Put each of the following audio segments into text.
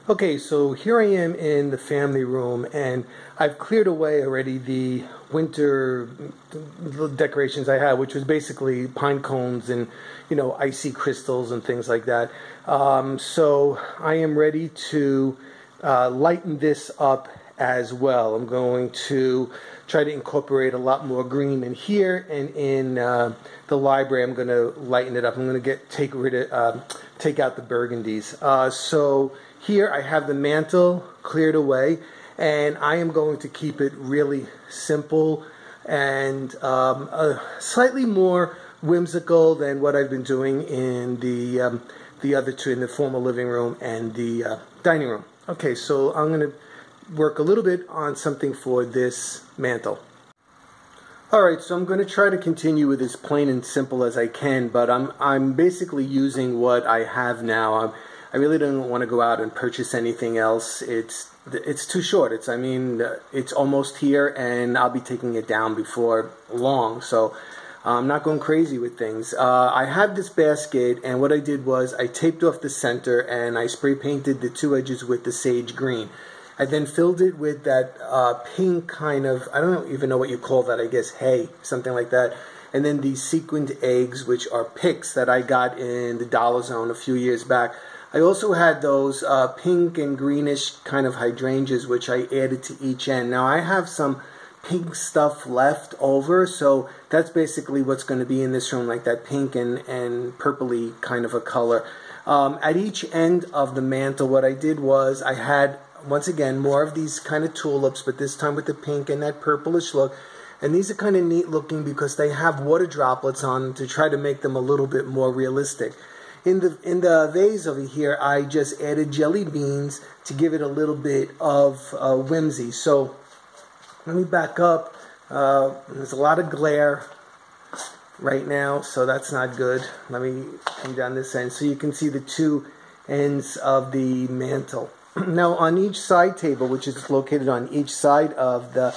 Okay, so here I am in the family room, and I've cleared away already the winter decorations I had, which was basically pine cones and, icy crystals and things like that. So I am ready to lighten this up as well. I'm going to try to incorporate a lot more green in here, and in the library I'm going to lighten it up. I'm going to take out the burgundies. So here I have the mantle cleared away, and I am going to keep it really simple and slightly more whimsical than what I've been doing in the other two, in the formal living room and the dining room. Okay, so I'm going to work a little bit on something for this mantle. Alright, so I'm going to try to continue with as plain and simple as I can, but I'm basically using what I have now. I really don't want to go out and purchase anything else. It's too short. It's almost here, and I'll be taking it down before long, so I'm not going crazy with things. I have this basket, and what I did was I taped off the center and I spray painted the two edges with the sage green. I then filled it with that pink kind of, I don't even know what you call that, I guess hay, something like that. And then these sequined eggs, which are picks that I got in the Dollar Zone a few years back. I also had those pink and greenish kind of hydrangeas, which I added to each end. Now I have some pink stuff left over, so that's basically what's going to be in this room, like that pink and purpley kind of a color. At each end of the mantle, what I did was I had, once again, more of these kind of tulips, but this time with the pink and that purplish look. And these are kind of neat looking because they have water droplets on them to try to make them a little bit more realistic. In the vase over here, I just added jelly beans to give it a little bit of whimsy. So let me back up. There's a lot of glare right now, so that's not good. Let me come down this end so you can see the two ends of the mantle. Now on each side table, which is located on each side of the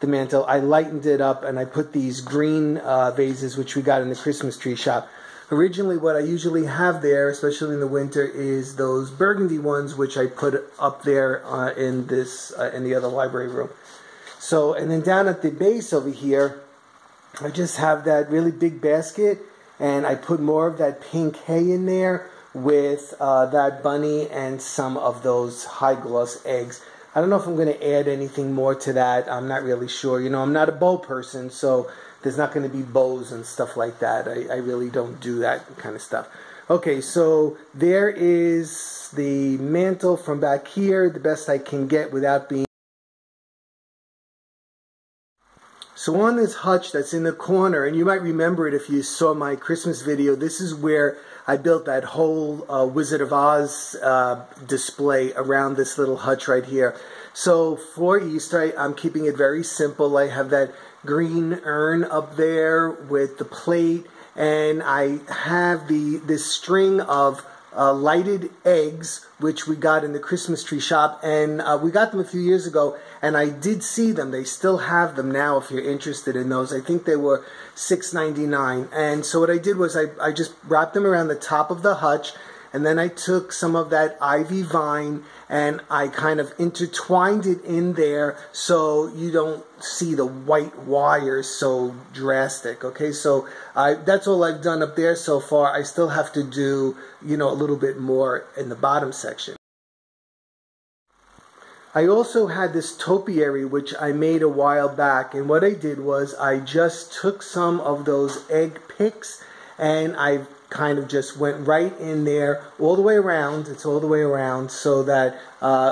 mantle, I lightened it up and I put these green vases, which we got in the Christmas tree shop. Originally, what I usually have there, especially in the winter, is those burgundy ones, which I put up there in the other library room. So, and then down at the base over here, I just have that really big basket, and I put more of that pink hay in there with that bunny and some of those high gloss eggs. I don't know if I'm going to add anything more to that. I'm not really sure. I'm not a bow person, so there's not going to be bows and stuff like that. I really don't do that kind of stuff. Okay, so there is the mantle from back here, the best I can get without being... So on this hutch that's in the corner, and you might remember it if you saw my Christmas video, this is where I built that whole Wizard of Oz display around this little hutch right here. So for Easter, I'm keeping it very simple. I have that green urn up there with the plate, and I have this string of lighted eggs, which we got in the Christmas tree shop, and we got them a few years ago, and I did see them. They still have them now if you're interested in those. I think they were $6.99. And so what I did was I just wrapped them around the top of the hutch, and then I took some of that ivy vine and I kind of intertwined it in there so you don't see the white wires so drastic. Okay, so that's all I've done up there so far. I still have to do, a little bit more in the bottom section. I also had this topiary which I made a while back, and what I did was I just took some of those egg picks and I kind of just went right in there all the way around. It's all the way around so that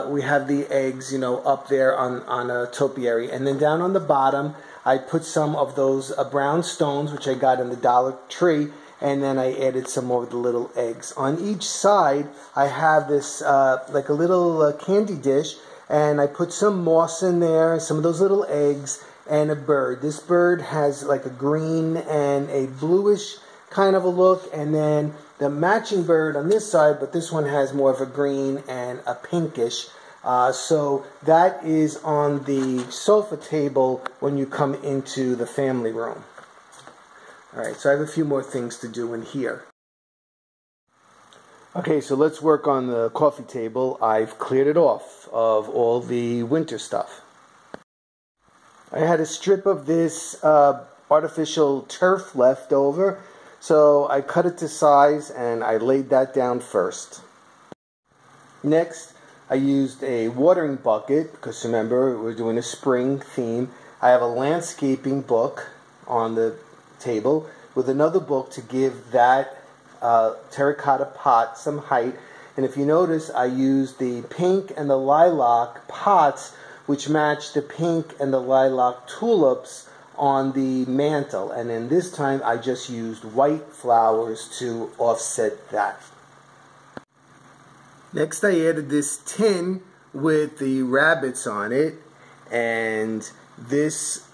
we have the eggs, up there on a topiary. And then down on the bottom, I put some of those brown stones, which I got in the Dollar Tree, and then I added some more of the little eggs. On each side, I have this like a little candy dish, and I put some moss in there, some of those little eggs, and a bird. This bird has like a green and a bluish kind of a look, and then the matching bird on this side, but this one has more of a green and a pinkish. So that is on the sofa table when you come into the family room. Alright, so I have a few more things to do in here. Okay, so let's work on the coffee table. I've cleared it off of all the winter stuff. I had a strip of this artificial turf left over, so I cut it to size and I laid that down first. Next, I used a watering bucket, because remember, we're doing a spring theme. I have a landscaping book on the table with another book to give that terracotta pot some height. And if you notice, I used the pink and the lilac pots, which match the pink and the lilac tulips on the mantle. And then this time I just used white flowers to offset that. Next I added this tin with the rabbits on it, and this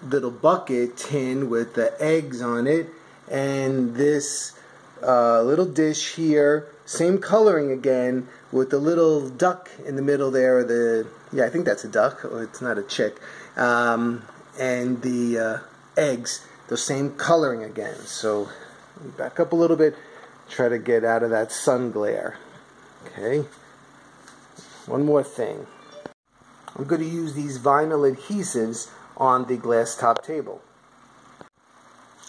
little bucket tin with the eggs on it, and this little dish here, same coloring again, with the little duck in the middle there. Yeah, I think that's a duck, or it's not a chick. And the eggs, the same coloring again. So back up a little bit, try to get out of that sun glare. Okay. One more thing. I'm going to use these vinyl adhesives on the glass top table.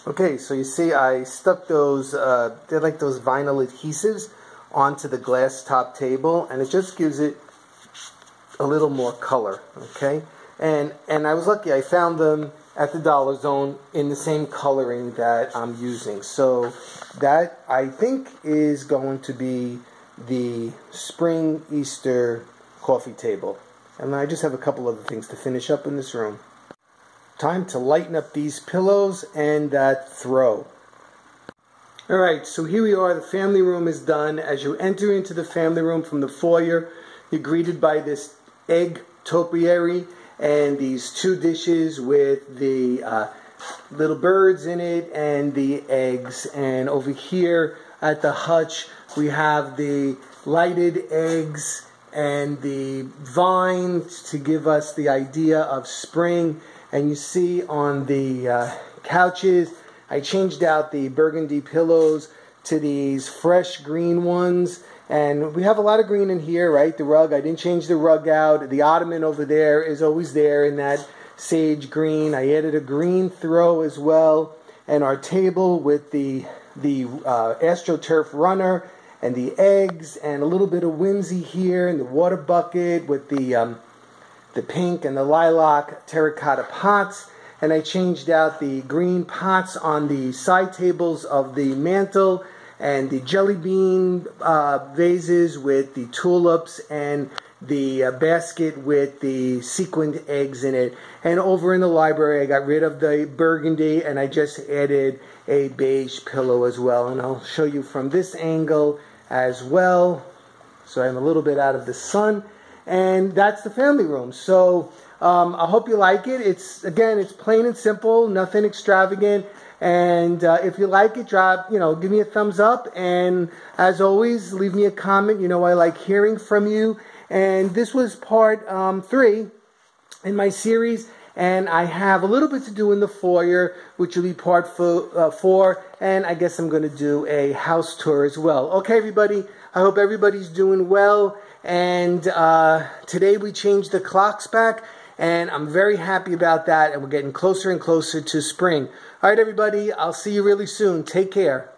Okay, so you see I stuck those, they're like those vinyl adhesives onto the glass top table, and it just gives it a little more color, okay? And I was lucky, I found them at the Dollar Zone in the same coloring that I'm using. So that, I think, is going to be the spring Easter coffee table. And I just have a couple other things to finish up in this room. Time to lighten up these pillows and that throw. Alright, so here we are. The family room is done. As you enter into the family room from the foyer, you're greeted by this egg topiary and these two dishes with the little birds in it and the eggs. And over here at the hutch, we have the lighted eggs and the vines to give us the idea of spring. And you see on the couches, I changed out the burgundy pillows to these fresh green ones. And we have a lot of green in here, right? The rug, I didn't change the rug out. The ottoman over there is always there in that sage green. I added a green throw as well. And our table with the AstroTurf runner and the eggs and a little bit of whimsy here, and the water bucket with the pink and the lilac terracotta pots. And I changed out the green pots on the side tables of the mantle, and the jelly bean vases with the tulips, and the basket with the sequined eggs in it. And over in the library, I got rid of the burgundy and I just added a beige pillow as well. And I'll show you from this angle as well. So I'm a little bit out of the sun. And that's the family room. So I hope you like it. It's plain and simple, nothing extravagant. And if you like it, give me a thumbs up. And as always, leave me a comment. I like hearing from you. And this was part 3 in my series. And I have a little bit to do in the foyer, which will be part 4. And I guess I'm going to do a house tour as well. Okay, everybody. I hope everybody's doing well. And today we changed the clocks back. And I'm very happy about that. And we're getting closer and closer to spring. All right, everybody. I'll see you really soon. Take care.